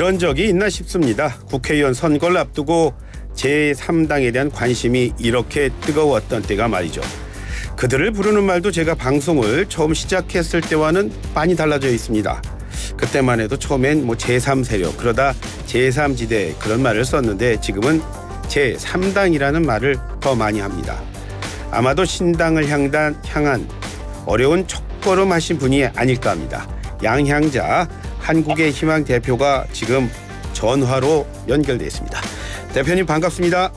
이런 적이 있나 싶습니다. 국회의원 선거를 앞두고 제3당에 대한 관심이 이렇게 뜨거웠던 때가 말이죠. 그들을 부르는 말도 제가 방송을 처음 시작했을 때와는 많이 달라져 있습니다. 그때만 해도 처음엔 제3세력 그러다 제3지대 그런 말을 썼는데 지금은 제3당이라는 말을 더 많이 합니다. 아마도 신당을 향한 어려운 첫걸음하신 분이 아닐까 합니다. 양향자 한국의 희망 대표가 지금 전화로 연결돼 있습니다. 대표님 반갑습니다.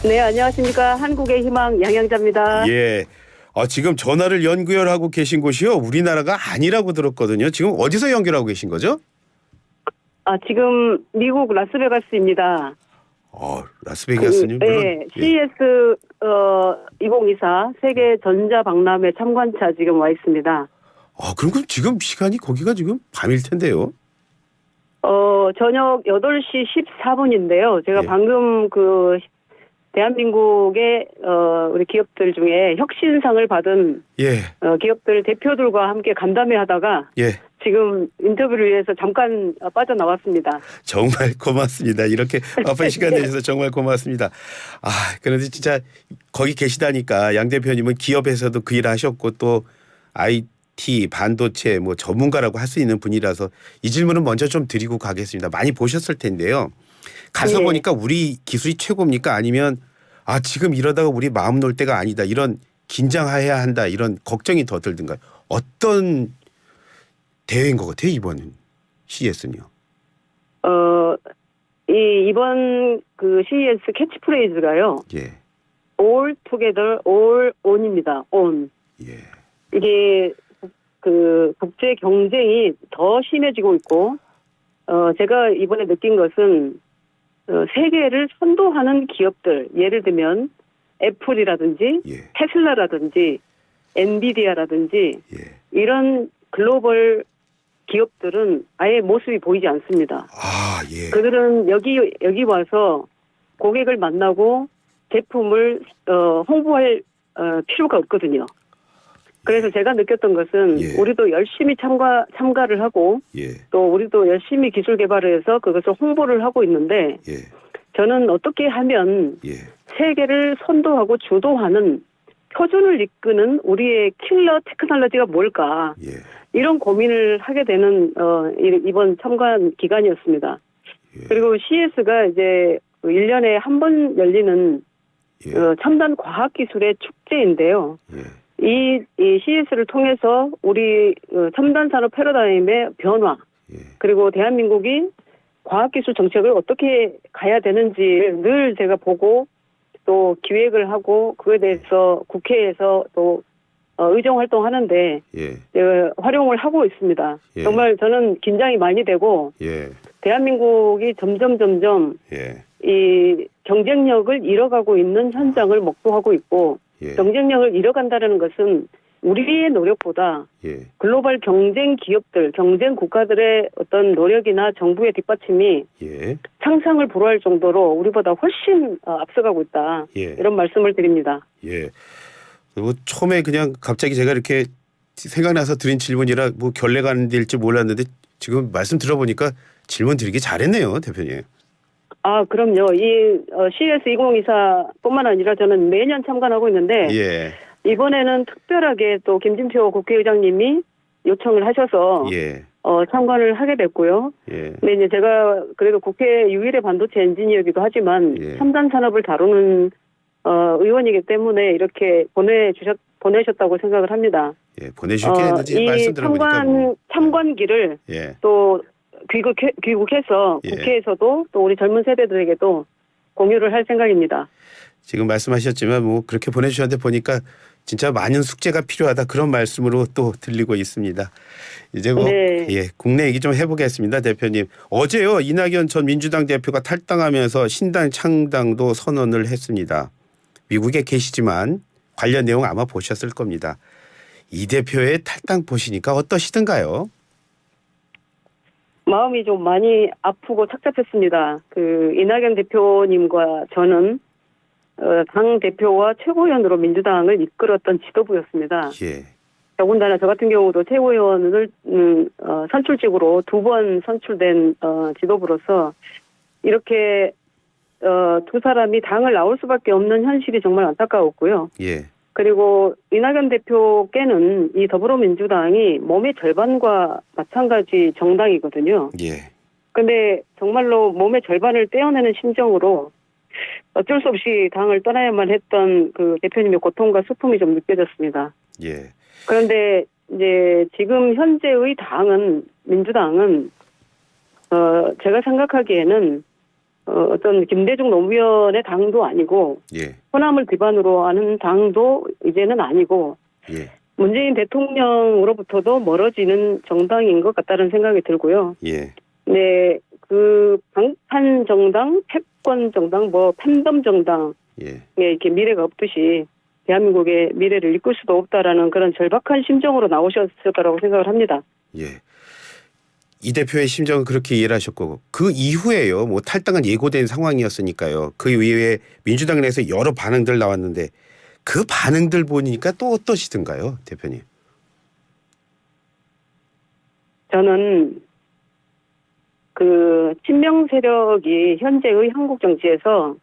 네, 안녕하십니까. 한국의 희망 양향자입니다. 예. 지금 전화를 연결하고 계신 곳이요. 우리나라가 아니라고 들었거든요. 지금 어디서 연결하고 계신 거죠? 지금 미국 라스베가스입니다. 라스베가스요? 네, CES 2024 세계 전자박람회 참관차 지금 와 있습니다. 그럼 지금 시간이 거기가 지금 밤일 텐데요. 저녁 8시 14분인데요. 제가 예. 방금 대한민국의 우리 기업들 중에 혁신상을 받은 기업들 대표들과 함께 간담회 하다가 지금 인터뷰를 위해서 잠깐 빠져나왔습니다. 정말 고맙습니다. 이렇게 바쁜 시간 내주셔서 정말 고맙습니다. 그런데 진짜 거기 계시다니까 양 대표님은 기업에서도 그 일 하셨고 또 IT 반도체 전문가라고 할 수 있는 분이라서 이 질문은 먼저 좀 드리고 가겠습니다. 많이 보셨을 텐데요. 가서 보니까 우리 기술이 최고입니까? 아니면 지금 이러다가 우리 마음 놓을 때가 아니다. 이런 긴장해야 한다. 이런 걱정이 더 들든가요? 어떤 대회인 것 같아요, 이번 CES는요? 이번 CES 캐치프레이즈가요. All together, all on입니다. on. 이게 국제 경쟁이 더 심해지고 있고, 제가 이번에 느낀 것은 세계를 선도하는 기업들, 예를 들면 애플이라든지 테슬라라든지 엔비디아라든지 이런 글로벌 기업들은 아예 모습이 보이지 않습니다. 그들은 여기 와서 고객을 만나고 제품을 홍보할 필요가 없거든요. 그래서 제가 느꼈던 것은 우리도 열심히 참가를 하고 또 우리도 열심히 기술 개발을 해서 그것을 홍보를 하고 있는데 저는 어떻게 하면 세계를 선도하고 주도하는 표준을 이끄는 우리의 킬러 테크놀로지가 뭘까 이런 고민을 하게 되는 이번 참관 기간이었습니다. 그리고 CES가 이제 1년에 한 번 열리는 첨단 과학기술의 축제인데요. 이 CES를 통해서 우리 첨단 산업 패러다임의 변화 그리고 대한민국이 과학기술 정책을 어떻게 가야 되는지를 늘 제가 보고 또 기획을 하고 그에 대해서 국회에서 또 의정활동하는데 활용을 하고 있습니다. 정말 저는 긴장이 많이 되고 대한민국이 점점 이 경쟁력을 잃어가고 있는 현장을 목도하고 있고 경쟁력을 잃어간다는 것은 우리의 노력보다 글로벌 경쟁 기업들, 경쟁 국가들의 어떤 노력이나 정부의 뒷받침이 상상을 불허할 정도로 우리보다 훨씬 앞서가고 있다. 이런 말씀을 드립니다. 그리고 처음에 그냥 갑자기 제가 이렇게 생각나서 드린 질문이라 결례가 안 될지 몰랐는데 지금 말씀 들어보니까 질문 드리기 잘했네요, 대표님. 그럼요. 이 CES 2024뿐만 아니라 저는 매년 참관하고 있는데 이번에는 특별하게 또 김진표 국회의장님이 요청을 하셔서 참관을 하게 됐고요. 근데 이제 제가 그래도 국회 유일의 반도체 엔지니어이기도 하지만 첨단 산업을 다루는 의원이기 때문에 이렇게 보내셨다고 생각을 합니다. 보내주셨긴 했는지 말씀 들어보니까 참관기를 또 귀국해서 국회에서도 또 우리 젊은 세대들에게도 공유를 할 생각입니다. 지금 말씀하셨지만 그렇게 보내주셨는데 보니까 진짜 많은 숙제가 필요하다 그런 말씀으로 또 들리고 있습니다. 이제 국내 얘기 좀 해보겠습니다, 대표님. 어제요 이낙연 전 민주당 대표가 탈당하면서 신당 창당도 선언을 했습니다. 미국에 계시지만 관련 내용 아마 보셨을 겁니다. 이 대표의 탈당 보시니까 어떠시던가요? 마음이 좀 많이 아프고 착잡했습니다. 이낙연 대표님과 저는 당 대표와 최고위원으로 민주당을 이끌었던 지도부였습니다. 더군다나 저 같은 경우도 최고위원을 선출직으로 2번 선출된 지도부로서 이렇게 두 사람이 당을 나올 수밖에 없는 현실이 정말 안타까웠고요. 예. 그리고 이낙연 대표께는 이 더불어민주당이 몸의 절반과 마찬가지 정당이거든요. 예. 근데 정말로 몸의 절반을 떼어내는 심정으로 어쩔 수 없이 당을 떠나야만 했던 그 대표님의 고통과 슬픔이 좀 느껴졌습니다. 예. 그런데 이제 지금 현재의 당은, 민주당은 제가 생각하기에는 어떤 김대중 노무현의 당도 아니고, 예. 호남을 기반으로 하는 당도 이제는 아니고, 예. 문재인 대통령으로부터도 멀어지는 정당인 것 같다는 생각이 들고요. 예. 네, 그 방판 정당, 패권 정당, 팬덤 정당에 예. 이렇게 미래가 없듯이 대한민국의 미래를 이끌 수도 없다라는 그런 절박한 심정으로 나오셨을 거라고 생각을 합니다. 예. 이 대표의 심정은 그렇게 이해를 하셨고 그 이후에요. 뭐 탈당은 예고된 상황이었으니까요. 그 이후에 민주당 내에서 여러 반응들 나왔는데 그 반응들 보니까 또 어떠시던가요, 대표님? 저는 그 친명 세력이 현재의 한국 정치에서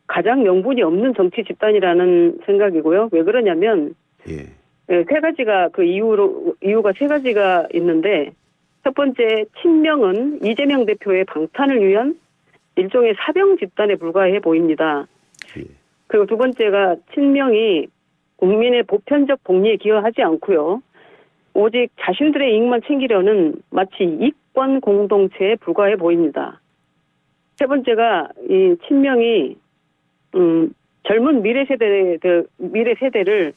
가장 명분이 없는 정치 집단이라는 생각이고요. 왜 그러냐면 예. 세 가지가 그 이유가 세 가지가 있는데 첫 번째 친명은 이재명 대표의 방탄을 위한 일종의 사병 집단에 불과해 보입니다. 예. 그리고 두 번째가 친명이 국민의 보편적 복리에 기여하지 않고요. 오직 자신들의 이익만 챙기려는 마치 이권 공동체에 불과해 보입니다. 세 번째가 이 친명이 젊은 미래 세대를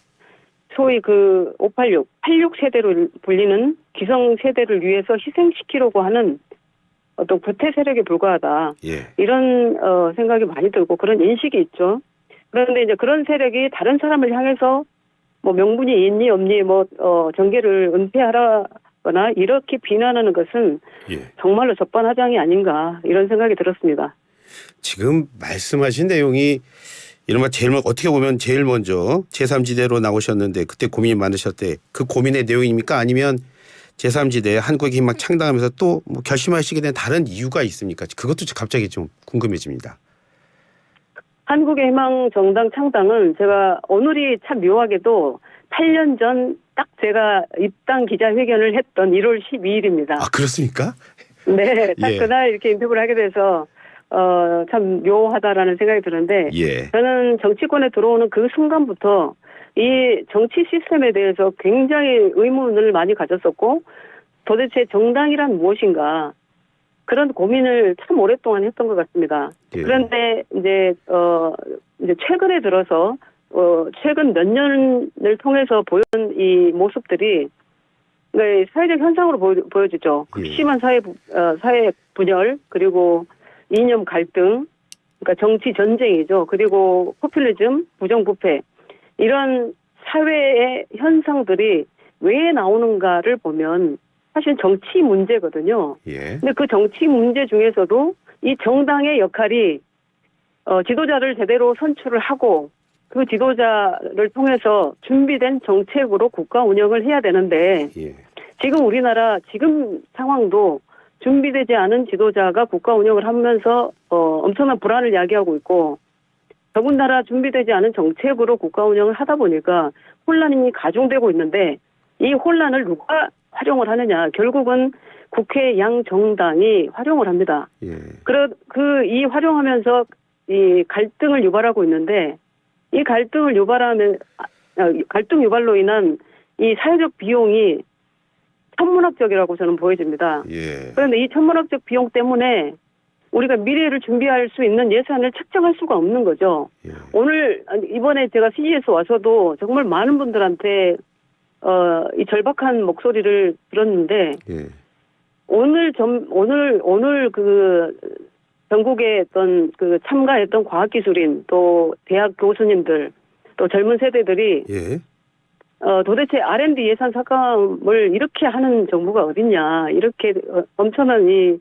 소위 그 586, 86 세대로 불리는 기성 세대를 위해서 희생시키려고 하는 어떤 구태 세력에 불과하다. 예. 이런 생각이 많이 들고 그런 인식이 있죠. 그런데 이제 그런 세력이 다른 사람을 향해서 뭐 명분이 있니 없니 정계를 은폐하거나 이렇게 비난하는 것은 예. 정말로 적반하장이 아닌가 이런 생각이 들었습니다. 지금 말씀하신 내용이 이른바 어떻게 보면 제일 먼저 제3지대로 나오셨는데 그때 고민이 많으셨대. 그 고민의 내용입니까? 아니면 제3지대 한국의 힘 막 창당하면서 또 뭐 결심하시게 된 다른 이유가 있습니까? 그것도 갑자기 좀 궁금해집니다. 한국의 희망 정당 창당은 제가 오늘이 참 묘하게도 8년 전 딱 제가 입당 기자회견을 했던 1월 12일입니다. 아, 그렇습니까? 네, 딱 예. 그날 이렇게 인터뷰를 하게 돼서 참 묘하다라는 생각이 드는데 예. 저는 정치권에 들어오는 그 순간부터 이 정치 시스템에 대해서 굉장히 의문을 많이 가졌었고 도대체 정당이란 무엇인가 그런 고민을 참 오랫동안 했던 것 같습니다. 예. 그런데 이제 최근에 들어서 최근 몇 년을 통해서 보여준 이 모습들이 사회적 현상으로 보여지죠. 예. 극심한 사회 분열 그리고 이념 갈등, 그러니까 정치 전쟁이죠. 그리고 포퓰리즘, 부정부패 이런 사회의 현상들이 왜 나오는가를 보면 사실 정치 문제거든요. 예. 근데 그 정치 문제 중에서도 이 정당의 역할이 지도자를 제대로 선출을 하고 그 지도자를 통해서 준비된 정책으로 국가 운영을 해야 되는데 예. 지금 우리나라 지금 상황도 준비되지 않은 지도자가 국가 운영을 하면서 엄청난 불안을 야기하고 있고 더군다나 준비되지 않은 정책으로 국가 운영을 하다 보니까 혼란이 가중되고 있는데 이 혼란을 누가 활용을 하느냐. 결국은 국회 양정당이 활용을 합니다. 예. 이 활용하면서 이 갈등을 유발하고 있는데 이 갈등 유발로 인한 이 사회적 비용이 천문학적이라고 저는 보여집니다. 예. 그런데 이 천문학적 비용 때문에 우리가 미래를 준비할 수 있는 예산을 책정할 수가 없는 거죠. 예. 이번에 제가 CG에서 와서도 정말 많은 분들한테 이 절박한 목소리를 들었는데 예. 오늘 그 전국에 어떤 그 참가했던 과학기술인 또 대학 교수님들 또 젊은 세대들이 예. 도대체 R&D 예산 삭감을 이렇게 하는 정부가 어딨냐 이렇게 엄청난 이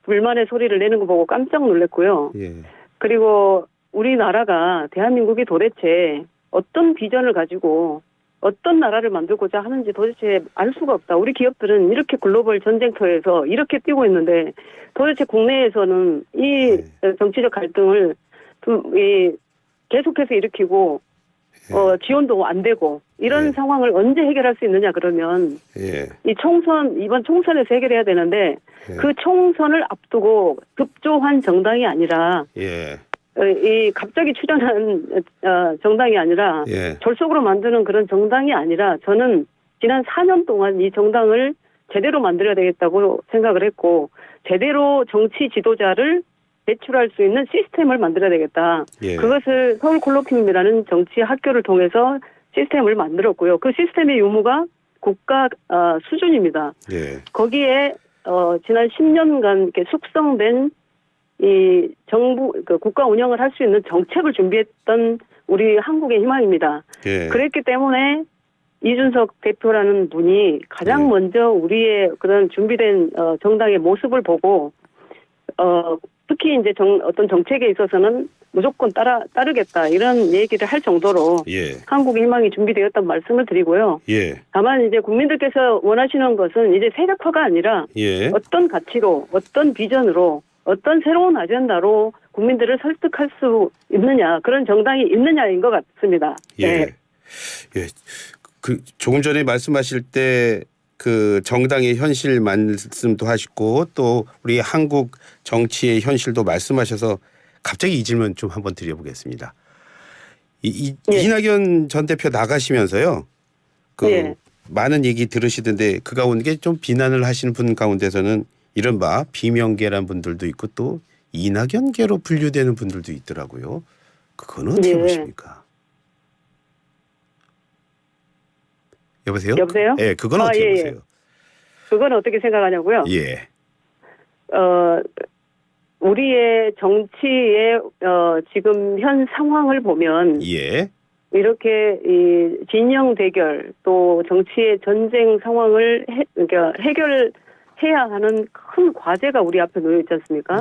불만의 소리를 내는 거 보고 깜짝 놀랐고요. 예. 그리고 우리나라가 대한민국이 도대체 어떤 비전을 가지고 어떤 나라를 만들고자 하는지 도대체 알 수가 없다. 우리 기업들은 이렇게 글로벌 전쟁터에서 이렇게 뛰고 있는데 도대체 국내에서는 이 정치적 갈등을 계속해서 일으키고 지원도 안 되고 이런 상황을 언제 해결할 수 있느냐 그러면 이 이번 총선에서 해결해야 되는데 그 총선을 앞두고 급조한 정당이 아니라 이 갑자기 출연한 정당이 아니라 졸속으로 만드는 그런 정당이 아니라 저는 지난 4년 동안 이 정당을 제대로 만들어야 되겠다고 생각을 했고 제대로 정치 지도자를 배출할 수 있는 시스템을 만들어야 되겠다. 그것을 서울 콜로키움이라는 정치 학교를 통해서 시스템을 만들었고요. 그 시스템의 유무가 국가 수준입니다. 거기에 지난 10년간 이렇게 숙성된 이 정부 국가 운영을 할 수 있는 정책을 준비했던 우리 한국의 희망입니다. 그랬기 때문에 이준석 대표라는 분이 가장 먼저 우리의 그런 준비된 정당의 모습을 보고 특히 이제 어떤 정책에 있어서는 무조건 따르겠다 이런 얘기를 할 정도로 한국의 희망이 준비되었다는 말씀을 드리고요. 다만 이제 국민들께서 원하시는 것은 이제 세력화가 아니라 어떤 가치로 어떤 비전으로 어떤 새로운 아젠다로 국민들을 설득할 수 있느냐 그런 정당이 있느냐인 것 같습니다. 그 조금 전에 말씀하실 때 그 정당의 현실 말씀도 하시고 또 우리 한국 정치의 현실도 말씀하셔서 갑자기 이 질문 좀 한번 드려보겠습니다. 이낙연 전 대표 나가시면서요. 많은 얘기 들으시던데 그 가운데 좀 비난을 하시는 분 가운데서는 이른바 비명계란 분들도 있고 또 이낙연계로 분류되는 분들도 있더라고요. 그건 어떻게 보십니까? 여보세요? 네, 그건 어떻게 보세요? 그건 어떻게 생각하냐고요? 우리의 정치의 지금 현 상황을 보면 이렇게 이 진영 대결 또 정치의 전쟁 상황을 그러니까 해결해야 하는 큰 과제가 우리 앞에 놓여 있지 않습니까?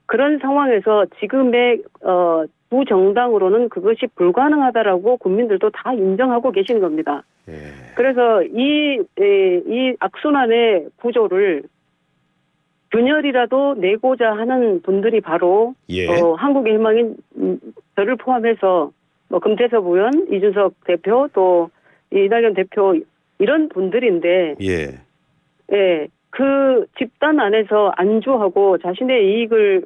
그런 상황에서 지금의 두 정당으로는 그것이 불가능하다라고 국민들도 다 인정하고 계시는 겁니다. 그래서 이 악순환의 구조를 균열이라도 내고자 하는 분들이 바로 한국의 희망인 저를 포함해서 금태섭 의원, 이준석 대표 또 이낙연 대표 이런 분들인데 그 집단 안에서 안주하고 자신의 이익을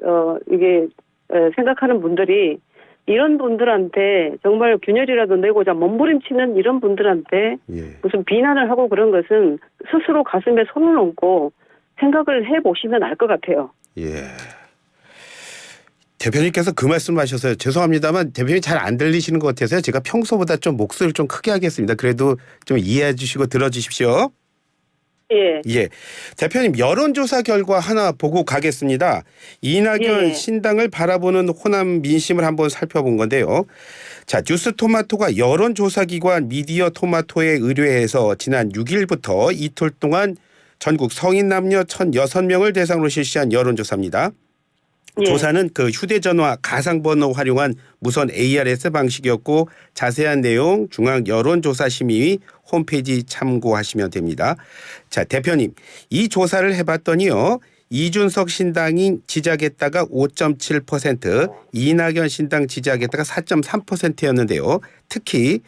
생각하는 분들이 이런 분들한테 정말 균열이라도 내고자 몸부림치는 이런 분들한테 무슨 비난을 하고 그런 것은 스스로 가슴에 손을 얹고 생각을 해보시면 알 것 같아요. 대표님께서 그 말씀하셔서 죄송합니다만 대표님이 잘 안 들리시는 것 같아서요. 제가 평소보다 좀 목소리를 좀 크게 하겠습니다. 그래도 좀 이해해 주시고 들어주십시오. 대표님 여론조사 결과 하나 보고 가겠습니다. 이낙연 신당을 바라보는 호남 민심을 한번 살펴본 건데요. 자, 뉴스토마토가 여론조사기관 미디어토마토에 의뢰해서 지난 6일부터 이틀 동안 전국 성인 남녀 1,006명을 대상으로 실시한 여론조사입니다. 조사는 그 휴대전화 가상번호 활용한 무선 ARS 방식이었고 자세한 내용 중앙여론조사심의위 홈페이지 참고하시면 됩니다. 자, 대표님 이 조사를 해봤더니요. 이준석 신당이 지지하겠다가 5.7%, 이낙연 신당 지지하겠다가 4.3%였는데요. 특히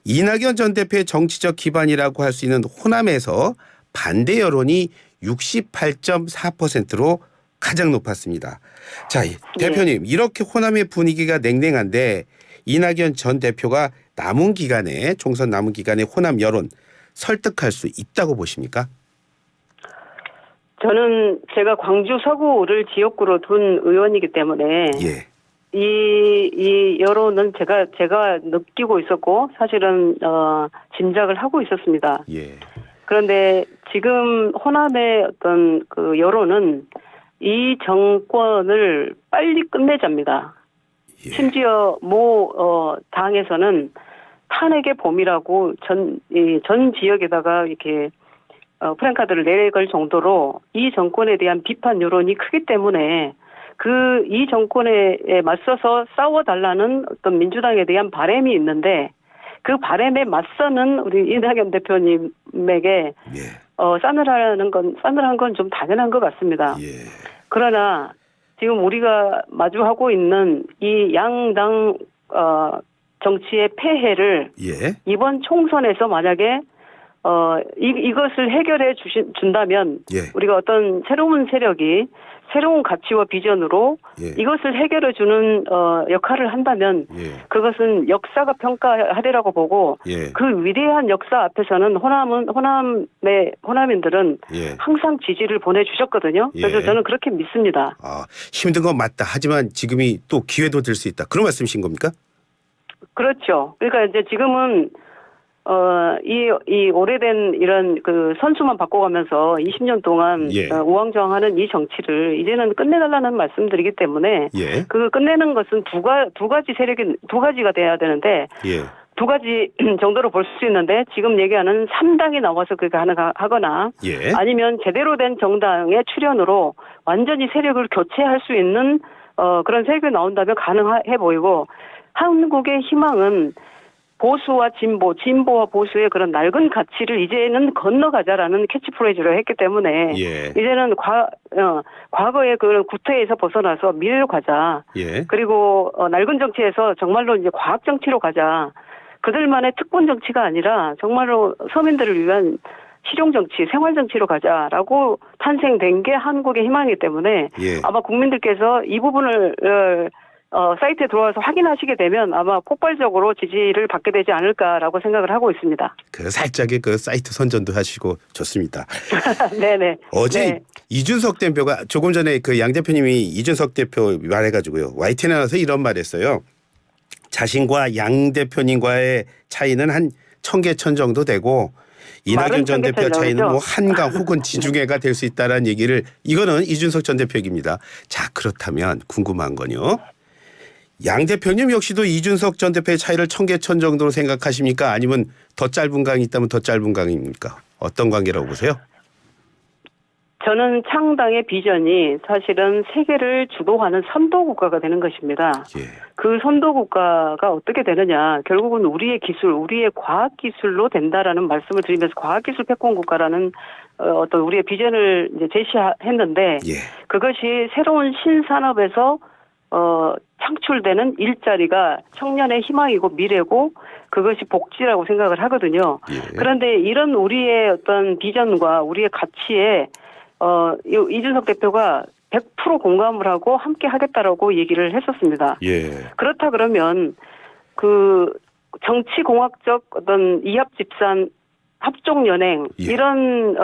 이낙연 전 대표의 정치적 기반이라고 할 수 있는 호남에서 반대 여론이 68.4%로 가장 높았습니다. 자, 대표님 이렇게 호남의 분위기가 냉랭한데 이낙연 전 대표가 총선 남은 기간에 호남 여론 설득할 수 있다고 보십니까? 저는 제가 광주 서구를 지역구로 둔 의원이기 때문에 이 여론은 제가 느끼고 있었고 사실은 짐작을 하고 있었습니다. 그런데 지금 호남의 어떤 그 여론은 이 정권을 빨리 끝내자입니다. 심지어 모 당에서는 탄핵의 봄이라고 전 지역에다가 이렇게 프랜카드를 내걸 정도로 이 정권에 대한 비판 여론이 크기 때문에 이 정권에 맞서서 싸워달라는 어떤 민주당에 대한 바람이 있는데 그 바람에 맞서는 우리 이낙연 대표님에게 싸늘한 건 좀 당연한 것 같습니다. 그러나 지금 우리가 마주하고 있는 이 양당 정치의 폐해를 이번 총선에서 만약에 이것을 해결해 준다면 우리가 어떤 새로운 세력이 새로운 가치와 비전으로 이것을 해결해 주는 역할을 한다면 그것은 역사가 평가하리라고 보고 그 위대한 역사 앞에서는 호남인들은 항상 지지를 보내주셨거든요. 그래서 저는 그렇게 믿습니다. 힘든 건 맞다. 하지만 지금이 또 기회도 될 수 있다. 그런 말씀이신 겁니까? 그렇죠. 그러니까 이제 지금은 이 오래된 이런 그 선수만 바꿔가면서 20년 동안 우왕좌왕하는 이 정치를 이제는 끝내달라는 말씀드리기 때문에 그 끝내는 것은 두 가지가 돼야 되는데 두 가지 정도로 볼 수 있는데 지금 얘기하는 3당이 나와서 그게 가능하거나 아니면 제대로 된 정당의 출연으로 완전히 세력을 교체할 수 있는 그런 세력이 나온다면 가능해 보이고 한국의 희망은 보수와 진보와 보수의 그런 낡은 가치를 이제는 건너가자라는 캐치프레이즈를 했기 때문에 이제는 과거의 그런 구태에서 벗어나서 미래로 가자. 그리고 낡은 정치에서 정말로 이제 과학 정치로 가자. 그들만의 특권 정치가 아니라 정말로 서민들을 위한 실용 정치, 생활 정치로 가자라고 탄생된 게 한국의 희망이기 때문에 아마 국민들께서 이 부분을 사이트에 들어와서 확인하시게 되면 아마 폭발적으로 지지를 받게 되지 않을까라고 생각을 하고 있습니다. 그 살짝의 그 사이트 선전도 하시고 좋습니다. 네네. 어제 이준석 대표가 조금 전에 그 양 대표님이 이준석 대표 말해가지고요. YTN에 나와서 이런 말했어요. 자신과 양 대표님과의 차이는 한 1000개 정도 되고 이낙연 전 대표 차이는 뭐 한강 혹은 지중해가 될 수 있다라는 얘기를 이거는 이준석 전 대표 얘기입니다. 자 그렇다면 궁금한 건요. 양 대표님 역시도 이준석 전 대표의 차이를 1000개 정도로 생각하십니까? 아니면 더 짧은 강이 있다면 더 짧은 강입니까? 어떤 관계라고 보세요? 저는 창당의 비전이 사실은 세계를 주도하는 선도 국가가 되는 것입니다. 그 선도 국가가 어떻게 되느냐. 결국은 우리의 기술, 우리의 과학 기술로 된다라는 말씀을 드리면서 과학기술 패권 국가라는 어떤 우리의 비전을 이제 제시했는데 그것이 새로운 신산업에서 창출되는 일자리가 청년의 희망이고 미래고 그것이 복지라고 생각을 하거든요. 그런데 이런 우리의 어떤 비전과 우리의 가치에 이준석 대표가 100% 공감을 하고 함께 하겠다라고 얘기를 했었습니다. 그렇다 그러면 그 정치공학적 어떤 이합집산 합종연행 이런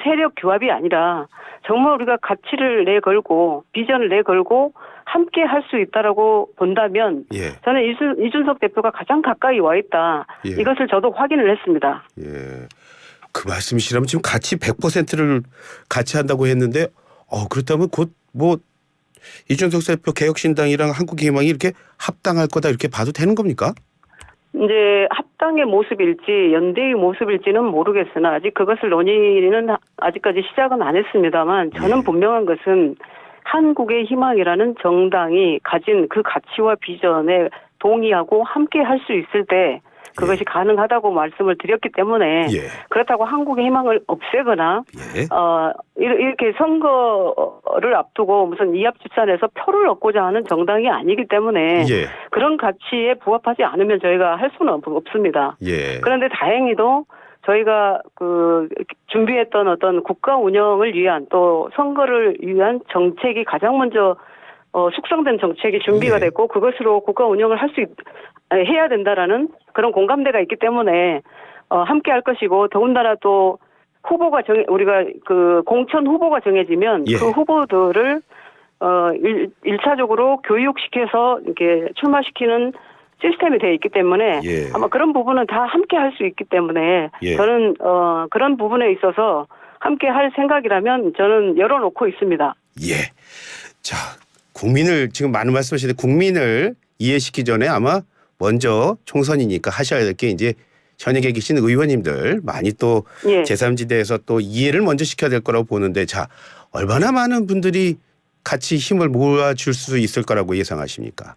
세력 규합이 아니라 정말 우리가 가치를 내걸고 비전을 내걸고 함께 할 수 있다라고 본다면 저는 이준석 대표가 가장 가까이 와 있다. 이것을 저도 확인을 했습니다. 그 말씀이시라면 지금 같이 100%를 같이 한다고 했는데 그렇다면 곧 뭐 이준석 대표 개혁신당이랑 한국희망이 이렇게 합당할 거다 이렇게 봐도 되는 겁니까? 이제 합당의 모습일지 연대의 모습일지는 모르겠으나 아직 그것을 논의는 아직까지 시작은 안 했습니다만 저는 분명한 것은 한국의 희망이라는 정당이 가진 그 가치와 비전에 동의하고 함께 할 수 있을 때 그것이 가능하다고 말씀을 드렸기 때문에 그렇다고 한국의 희망을 없애거나 이렇게 선거를 앞두고 무슨 이합집산해서 표를 얻고자 하는 정당이 아니기 때문에 그런 가치에 부합하지 않으면 저희가 할 수는 없습니다. 그런데 다행히도 저희가 그 준비했던 어떤 국가 운영을 위한 또 선거를 위한 정책이 가장 먼저 숙성된 정책이 준비가 됐고 그것으로 국가 운영을 해야 된다라는 그런 공감대가 있기 때문에 함께 할 것이고 더군다나 또 우리가 그 공천 후보가 정해지면 그 후보들을 1차적으로 교육시켜서 이렇게 출마시키는 시스템이 되어 있기 때문에 아마 그런 부분은 다 함께 할 수 있기 때문에 저는 그런 부분에 있어서 함께 할 생각이라면 저는 열어놓고 있습니다. 자, 국민을 지금 많은 말씀하시는데 국민을 이해시키기 전에 아마 먼저 총선이니까 하셔야 될 게 이제 현역에 계신 의원님들 많이 또 제3지대에서 또 이해를 먼저 시켜야 될 거라고 보는데 자, 얼마나 많은 분들이 같이 힘을 모아줄 수 있을 거라고 예상하십니까?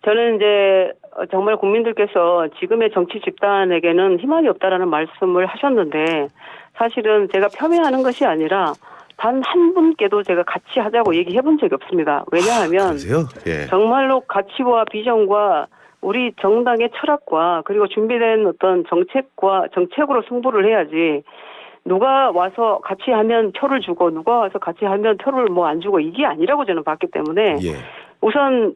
저는 이제 정말 국민들께서 지금의 정치 집단에게는 희망이 없다라는 말씀을 하셨는데 사실은 제가 폄훼하는 것이 아니라 단 한 분께도 제가 같이 하자고 얘기해 본 적이 없습니다. 왜냐하면 예. 정말로 가치와 비전과 우리 정당의 철학과 그리고 준비된 어떤 정책으로 승부를 해야지 누가 와서 같이 하면 표를 주고 누가 와서 같이 하면 표를 뭐 안 주고 이게 아니라고 저는 봤기 때문에 예. 우선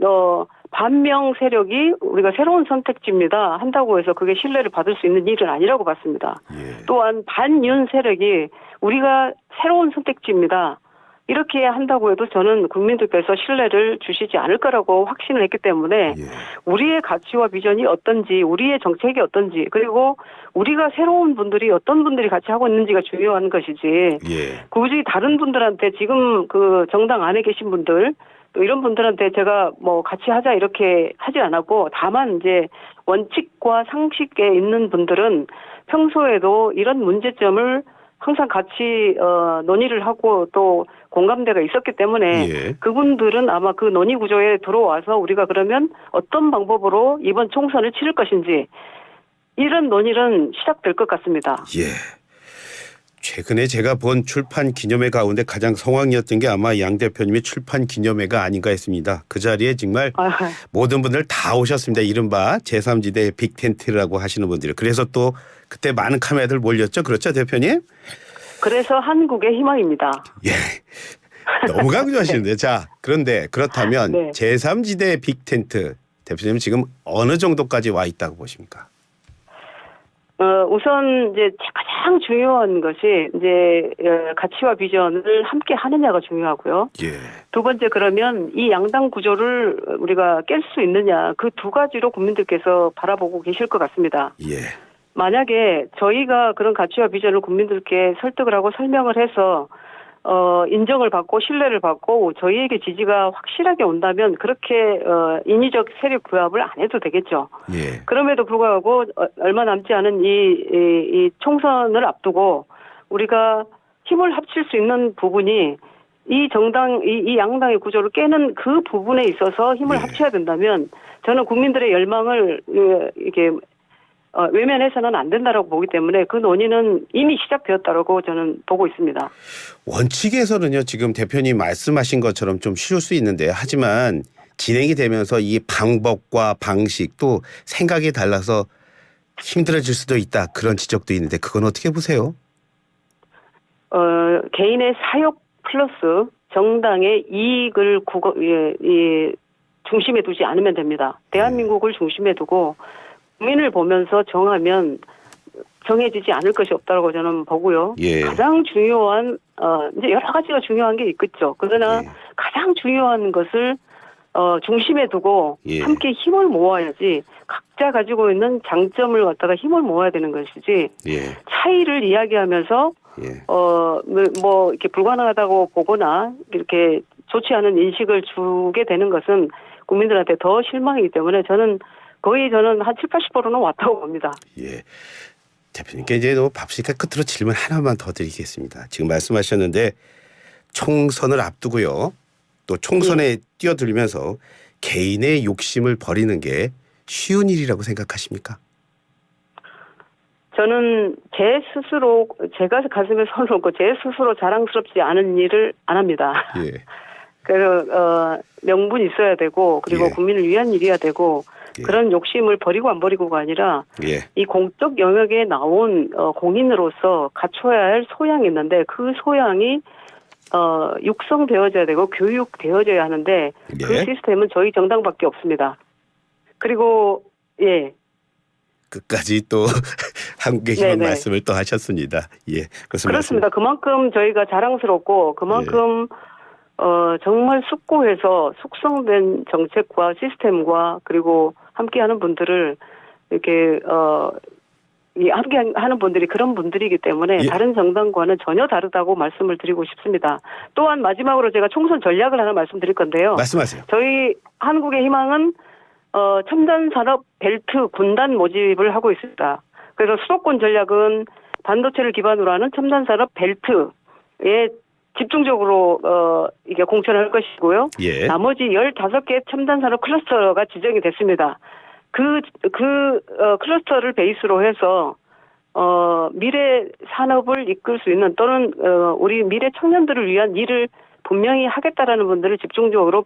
반명 세력이 우리가 새로운 선택지입니다 한다고 해서 그게 신뢰를 받을 수 있는 일은 아니라고 봤습니다. 예. 또한 반윤 세력이 우리가 새로운 선택지입니다. 이렇게 한다고 해도 저는 국민들께서 신뢰를 주시지 않을 거라고 확신을 했기 때문에 예. 우리의 가치와 비전이 어떤지 우리의 정책이 어떤지 그리고 우리가 새로운 분들이 어떤 분들이 같이 하고 있는지가 중요한 것이지 예. 굳이 다른 분들한테 지금 그 정당 안에 계신 분들 또 이런 분들한테 제가 뭐 같이 하자 이렇게 하지 않았고 다만 이제 원칙과 상식에 있는 분들은 평소에도 이런 문제점을 항상 같이 논의를 하고 또 공감대가 있었기 때문에 예. 그분들은 아마 그 논의 구조에 들어와서 우리가 그러면 어떤 방법으로 이번 총선을 치를 것인지 이런 논의는 시작될 것 같습니다. 예. 최근에 제가 본 출판 기념회 가운데 가장 성황이었던 게 아마 양 대표님의 출판 기념회가 아닌가 했습니다. 그 자리에 정말 모든 분들 다 오셨습니다. 이른바 제3지대 빅텐트라고 하시는 분들이. 그래서 또 그때 많은 카메라들 몰렸죠. 그렇죠, 대표님? 그래서 한국의 희망입니다. 예. 너무 강조하시는데. 네. 자, 그런데 그렇다면 네. 제3지대 빅텐트 대표님 지금 어느 정도까지 와 있다고 보십니까? 우선 이제 가장 중요한 것이 이제 가치와 비전을 함께 하느냐가 중요하고요. 예. 두 번째 그러면 이 양당 구조를 우리가 깰 수 있느냐 그 두 가지로 국민들께서 바라보고 계실 것 같습니다. 예. 만약에 저희가 그런 가치와 비전을 국민들께 설득을 하고 설명을 해서 인정을 받고 신뢰를 받고 저희에게 지지가 확실하게 온다면 그렇게 인위적 세력 규합을 안 해도 되겠죠. 예. 그럼에도 불구하고 얼마 남지 않은 이 총선을 앞두고 우리가 힘을 합칠 수 있는 부분이 이 정당, 이 양당의 구조를 깨는 그 부분에 있어서 힘을 예. 합쳐야 된다면 저는 국민들의 열망을 이렇게 외면해서는 안 된다라고 보기 때문에 그 논의는 이미 시작되었다라고 저는 보고 있습니다. 원칙에서는요, 지금 대표님 말씀하신 것처럼 좀 쉬울 수 있는데 하지만 진행이 되면서 이 방법과 방식 또 생각이 달라서 힘들어질 수도 있다. 그런 지적도 있는데 그건 어떻게 보세요? 개인의 사욕 플러스 정당의 이익을 중심에 두지 않으면 됩니다. 대한민국을 중심에 두고 국민을 보면서 정하면 정해지지 않을 것이 없다고 저는 보고요. 예. 가장 중요한 이제 여러 가지가 중요한 게 있겠죠. 그러나 예. 가장 중요한 것을 중심에 두고 예. 함께 힘을 모아야지 각자 가지고 있는 장점을 갖다가 힘을 모아야 되는 것이지 예. 차이를 이야기하면서 예. 뭐 이렇게 불가능하다고 보거나 이렇게 좋지 않은 인식을 주게 되는 것은 국민들한테 더 실망이기 때문에 저는 한 7, 80%는 왔다고 봅니다. 예. 대표님께 이제 밥시니까 끝으로 질문 하나만 더 드리겠습니다. 지금 말씀하셨는데 총선을 앞두고요. 또 총선에 뛰어들면서 개인의 욕심을 버리는 게 쉬운 일이라고 생각하십니까? 저는 제가 가슴에 손을 얹고 제 스스로 자랑스럽지 않은 일을 안 합니다. 예. 그래서 명분이 있어야 되고 그리고 예. 국민을 위한 일이어야 되고 예. 그런 욕심을 버리고 안 버리고가 아니라 예. 이 공적 영역에 나온 공인으로서 갖춰야 할 소양이 있는데 그 소양이 육성되어져야 되고 교육되어져야 하는데 예. 그 시스템은 저희 정당밖에 없습니다. 그리고 예. 끝까지 또 한국의 희망 네네. 말씀을 또 하셨습니다. 예, 그렇습니다. 그만큼 저희가 자랑스럽고 그만큼 정말 숙고해서 숙성된 정책과 시스템과 그리고 함께하는 분들을 이렇게 함께하는 분들이 그런 분들이기 때문에 예. 다른 다른 정당과는 전혀 다르다고 말씀을 드리고 싶습니다. 또한 마지막으로 제가 총선 전략을 하나 말씀드릴 건데요. 말씀하세요. 저희 한국의 희망은 첨단 산업 벨트 군단 모집을 하고 있습니다. 그래서 수도권 전략은 반도체를 기반으로 하는 첨단 산업 벨트의 집중적으로 이게 공천을 할 것이고요. 예. 나머지 15개 첨단 산업 클러스터가 지정이 됐습니다. 그 클러스터를 베이스로 해서 미래 산업을 이끌 수 있는 또는 우리 미래 청년들을 위한 일을 분명히 하겠다라는 분들을 집중적으로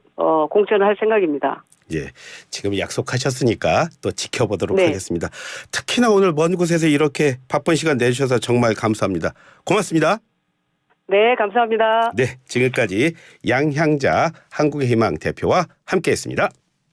공천을 할 생각입니다. 예, 지금 약속하셨으니까 또 지켜보도록 네. 하겠습니다. 특히나 오늘 먼 곳에서 이렇게 바쁜 시간 내주셔서 정말 감사합니다. 고맙습니다. 네, 감사합니다. 네, 지금까지 양향자 한국의 희망 대표와 함께했습니다.